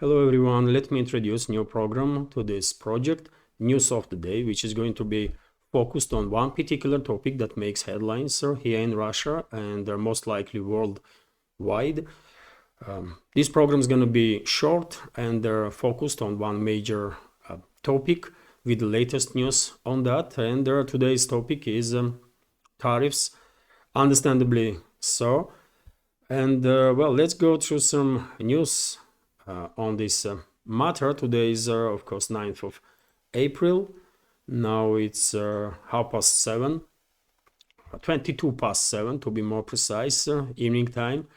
Hello everyone, let me introduce new program to this project, News of the Day, which is going to be focused on one particular topic that makes headlines here in Russia and most likely worldwide. This program is going to be short and focused on one major topic with the latest news on that. And today's topic is tariffs, understandably so. And well, let's go through some news on this matter. Today is, of course, 9th of April. Now it's 7:30, 22 past 7 to be more precise, evening time.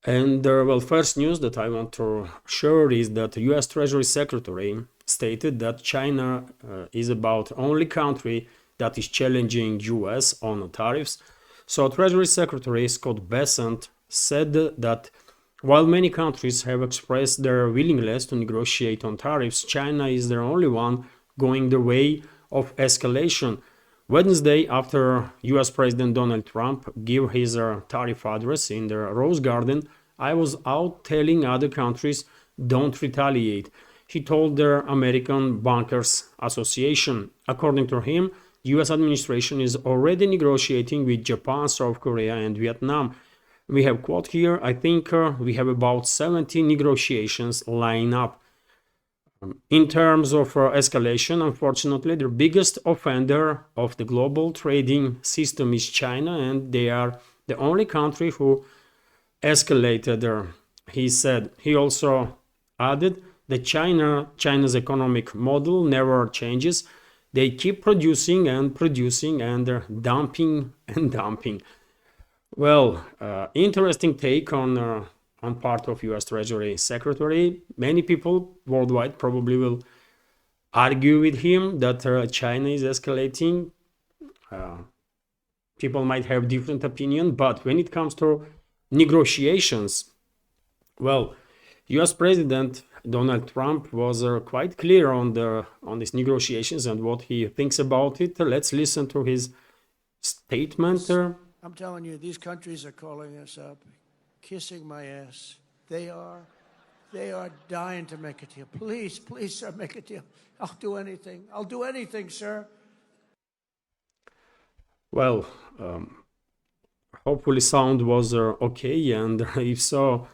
And well, first news that I want to share is that the US Treasury Secretary stated that China is about only country that is challenging US on tariffs. So Treasury Secretary Scott Bessent said that while many countries have expressed their willingness to negotiate on tariffs, China is the only one going the way of escalation. Wednesday, after US President Donald Trump gave his tariff address in the Rose Garden, I was out telling other countries, don't retaliate. He told the American Bankers Association. According to him, the US administration is already negotiating with Japan, South Korea, and Vietnam. We have quote here, I think we have about 70 negotiations lined up. In terms of escalation, unfortunately, the biggest offender of the global trading system is China, and they are the only country who escalated, he said. He also added that China's economic model never changes. They keep producing and dumping and dumping. Well, interesting take on part of US Treasury Secretary. Many people worldwide probably will argue with him that China is escalating. People might have different opinion, but when it comes to negotiations, well, US President Donald Trump was quite clear on these negotiations and what he thinks about it. Let's listen to his statement. I'm telling you, these countries are calling us up, kissing my ass. They are dying to make a deal. Please, sir, make a deal. I'll do anything. I'll do anything, sir. Well, hopefully sound was okay, and if so,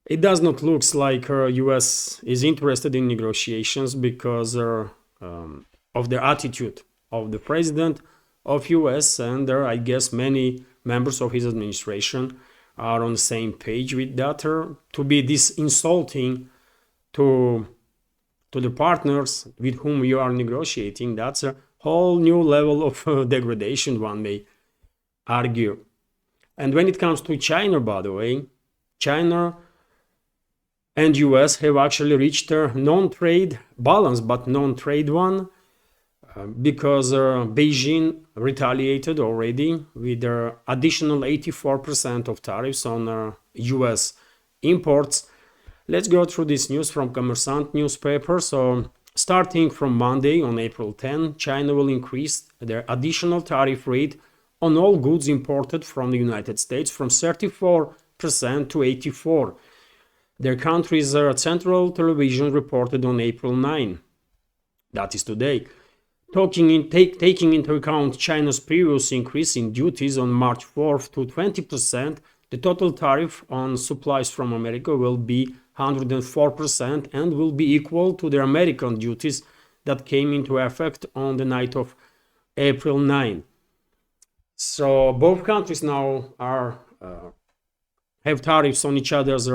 it does not look like US is interested in negotiations because of the attitude of the president of US, and I guess many members of his administration are on the same page with that. To be this insulting to the partners with whom you are negotiating, that's a whole new level of degradation, one may argue. And when it comes to China, by the way, China and US have actually reached a non-trade balance, but non-trade one, because Beijing retaliated already with additional 84% of tariffs on US imports. Let's go through this news from Kommersant newspaper. So starting from Monday on April 10, China will increase their additional tariff rate on all goods imported from the United States from 34% to 84%. Their country's central television reported on April 9, that is today. Taking into account China's previous increase in duties on March 4th to 20%, the total tariff on supplies from America will be 104% and will be equal to the American duties that came into effect on the night of April 9. So both countries now have tariffs on each other's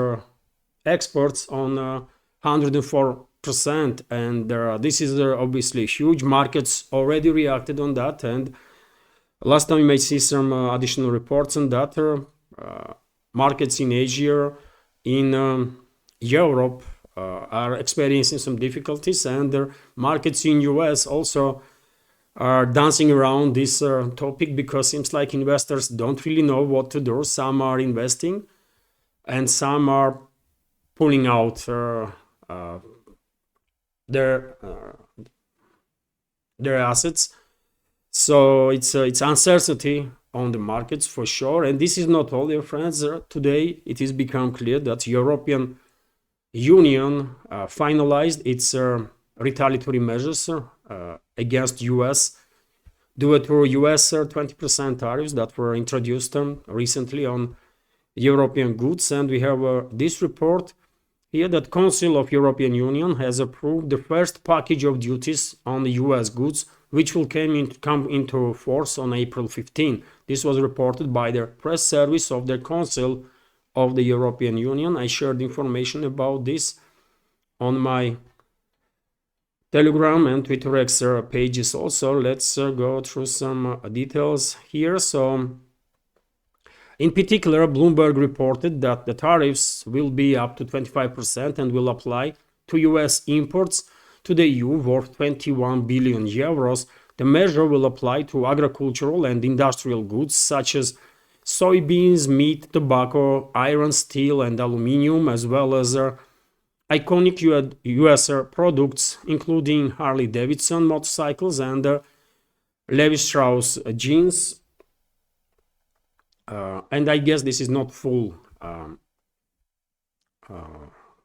exports on 104%, and this is obviously huge. Markets already reacted on that, and last time you may see some additional reports on that. Markets in Asia, in Europe are experiencing some difficulties, and markets in US also are dancing around this topic because it seems like investors don't really know what to do. Some are investing and some are pulling out their assets. So it's uncertainty on the markets for sure. And this is not all, dear friends. Today it has become clear that European Union finalized its retaliatory measures against US due to US 20% tariffs that were introduced recently on European goods. And we have this report here that Council of European Union has approved the first package of duties on the US goods, which will come into force on April 15. This was reported by the press service of the Council of the European Union. I shared information about this on my Telegram and Twitter X pages also. Let's go through some details here. So, in particular, Bloomberg reported that the tariffs will be up to 25% and will apply to US imports to the EU worth 21 billion euros. The measure will apply to agricultural and industrial goods such as soybeans, meat, tobacco, iron, steel, and aluminium, as well as iconic US products, including Harley-Davidson motorcycles and Levi-Strauss jeans. And I guess this is not full.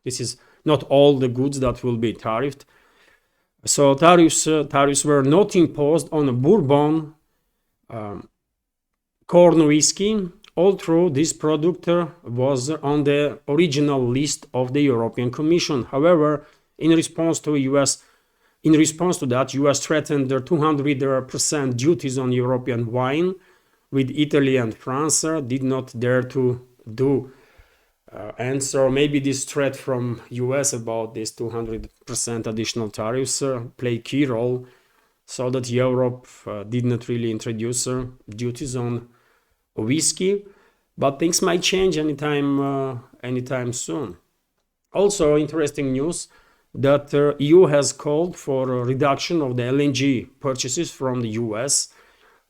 This is not all the goods that will be tariffed. So tariffs were not imposed on bourbon, corn whiskey, although this product was on the original list of the European Commission. However, in response to that, US threatened their 200% duties on European wine, with Italy and France did not dare to do. And so maybe this threat from US about this 200% additional tariffs play key role, so that Europe did not really introduce duties on whiskey. But things might change anytime soon. Also, interesting news that EU has called for a reduction of the LNG purchases from the US.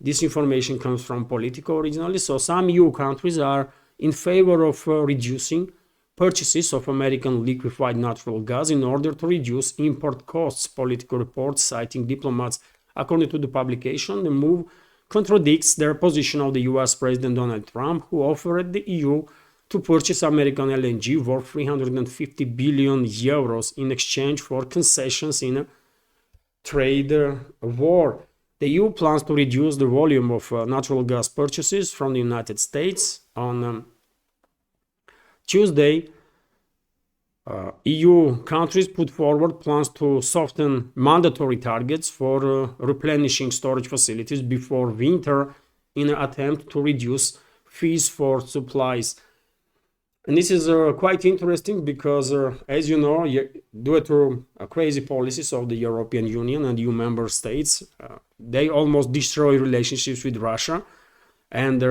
This information comes from Politico originally. So some EU countries are in favor of reducing purchases of American liquefied natural gas in order to reduce import costs, Politico reports, citing diplomats. According to the publication, the move contradicts their position of the US President Donald Trump, who offered the EU to purchase American LNG worth 350 billion euros in exchange for concessions in a trade war. The EU plans to reduce the volume of natural gas purchases from the United States. On Tuesday, EU countries put forward plans to soften mandatory targets for replenishing storage facilities before winter in an attempt to reduce fees for supplies. And this is quite interesting because, as you know, due to crazy policies of the European Union and EU member states, they almost destroy relationships with Russia, and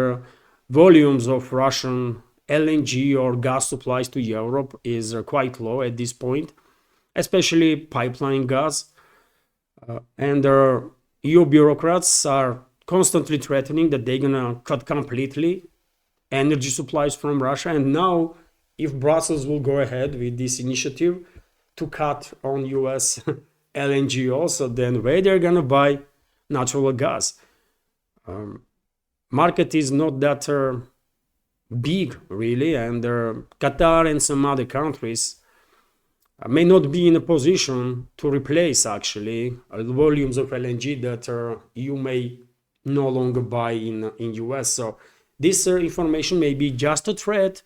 volumes of Russian LNG or gas supplies to Europe is quite low at this point, especially pipeline gas. And EU bureaucrats are constantly threatening that they're gonna cut completely energy supplies from Russia. And now, if Brussels will go ahead with this initiative to cut on US LNG also, then where they're gonna buy natural gas? Market is not that big, really, and Qatar and some other countries may not be in a position to replace actually the volumes of LNG that EU may no longer buy in US. So this information may be just a threat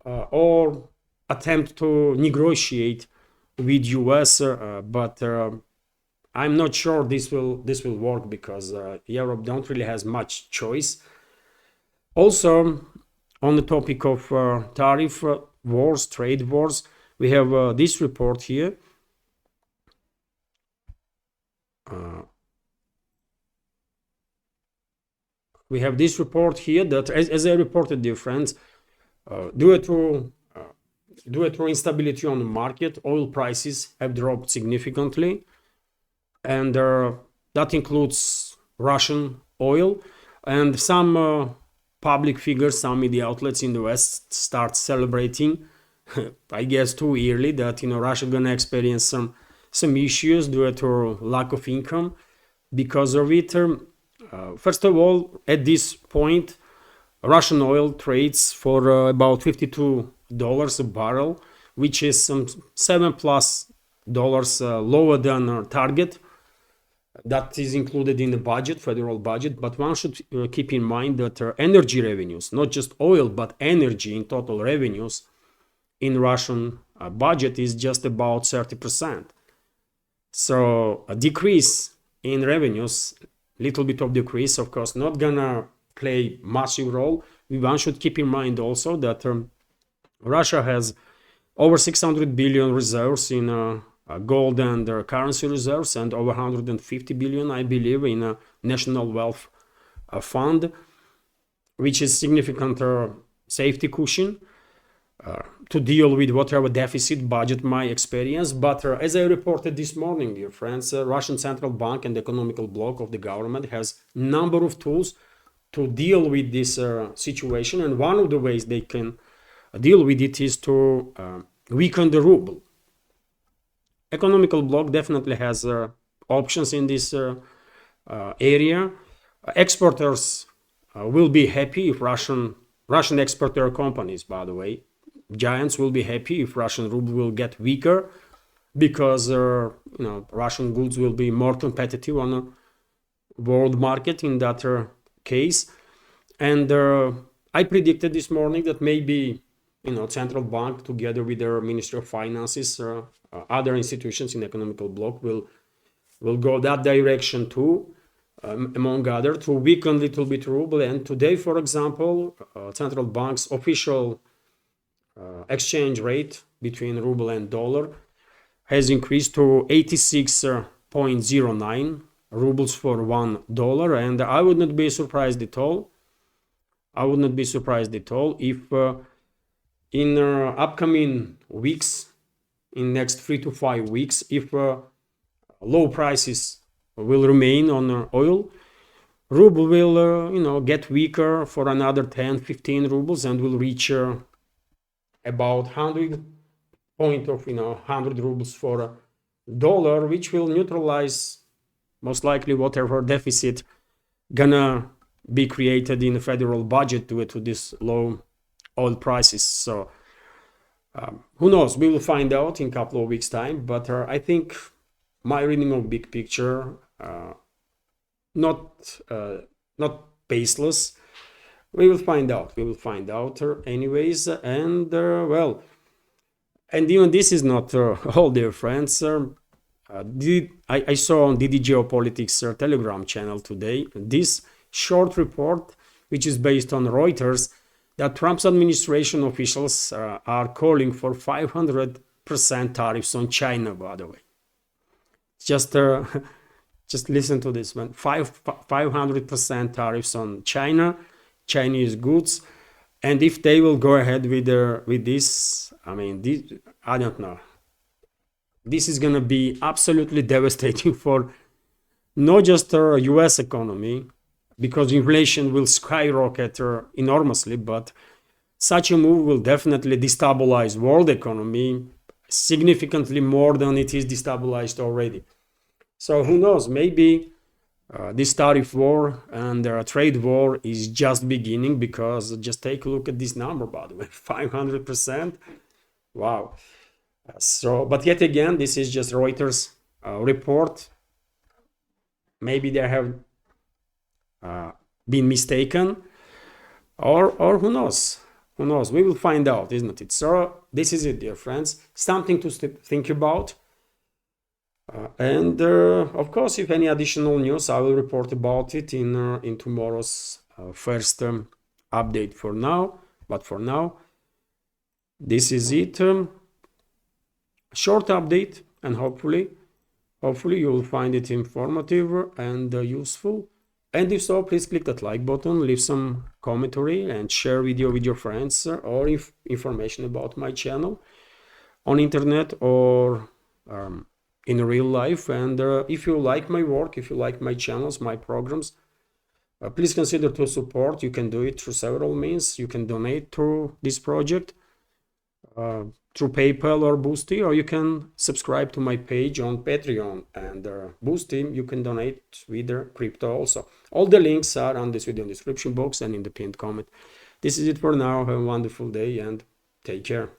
or attempt to negotiate with US, but I'm not sure this will work because Europe don't really has much choice. Also, on the topic of tariff wars, trade wars, we have this report here. We have this report here that, as I reported, dear friends, due to instability on the market, oil prices have dropped significantly, and that includes Russian oil, and some public figures, some media outlets in the West start celebrating, I guess too early, that Russia gonna experience some issues due to lack of income because of it. First of all, at this point, Russian oil trades for about $52 a barrel, which is some $7+ lower than our target. That is included in the budget, federal budget, but one should keep in mind that energy revenues, not just oil, but energy in total revenues in Russian budget is just about 30%. So a decrease in revenues, little bit of decrease, of course, not gonna play massive role. One should keep in mind also that Russia has over 600 billion reserves in gold and currency reserves, and over 150 billion, I believe, in a national wealth fund, which is significant safety cushion to deal with whatever deficit budget might experience. But as I reported this morning, dear friends, Russian Central Bank and the economical bloc of the government has a number of tools to deal with this situation, and one of the ways they can deal with it is to weaken the ruble. Economical bloc definitely has options in this area. Exporters will be happy if Russian exporter companies, by the way, giants, will be happy if Russian ruble will get weaker, because Russian goods will be more competitive on a world market in that case. And I predicted this morning that maybe central bank together with their Ministry of Finances, other institutions in economical bloc will go that direction too, among other, to weaken a little bit ruble. And today, for example, central bank's official exchange rate between ruble and dollar has increased to 86.09 rubles for $1, and I would not be surprised at all. If in upcoming weeks, in next 3 to 5 weeks, if low prices will remain on oil, ruble will get weaker for another 10-15 rubles and will reach about 100 rubles for a dollar, which will neutralize most likely whatever deficit gonna be created in the federal budget due to this low oil prices. So who knows, we will find out in a couple of weeks time. But I think my reading of big picture, not baseless. We will find out anyways. And well, and even this is not all, dear friends. I saw on DD Geopolitics Telegram channel today this short report, which is based on Reuters, that Trump's administration officials are calling for 500% tariffs on China, by the way. Just listen to this, man. 500% tariffs on China, Chinese goods. And if they will go ahead with this, I don't know. This is going to be absolutely devastating for not just the US economy, because inflation will skyrocket enormously, but such a move will definitely destabilize world economy significantly more than it is destabilized already. So who knows, maybe this tariff war and trade war is just beginning, because just take a look at this number, by the way, 500%. Wow. So, but yet again, this is just Reuters report. Maybe they have been mistaken, or who knows? We will find out, isn't it? So this is it, dear friends. Something to think about. And of course, if any additional news, I will report about it in tomorrow's first update. For now, this is it. Short update, and hopefully you will find it informative and useful. And if so, please click that like button, leave some commentary, and share video with your friends, or information about my channel on internet or in real life. And if you like my work, if you like my channels, my programs, please consider to support. You can do it through several means. You can donate to this project through PayPal or Boosty, or you can subscribe to my page on Patreon and Boosty. You can donate with crypto also. All the links are on this video description box and in the pinned comment. This is it for now. Have a wonderful day and take care.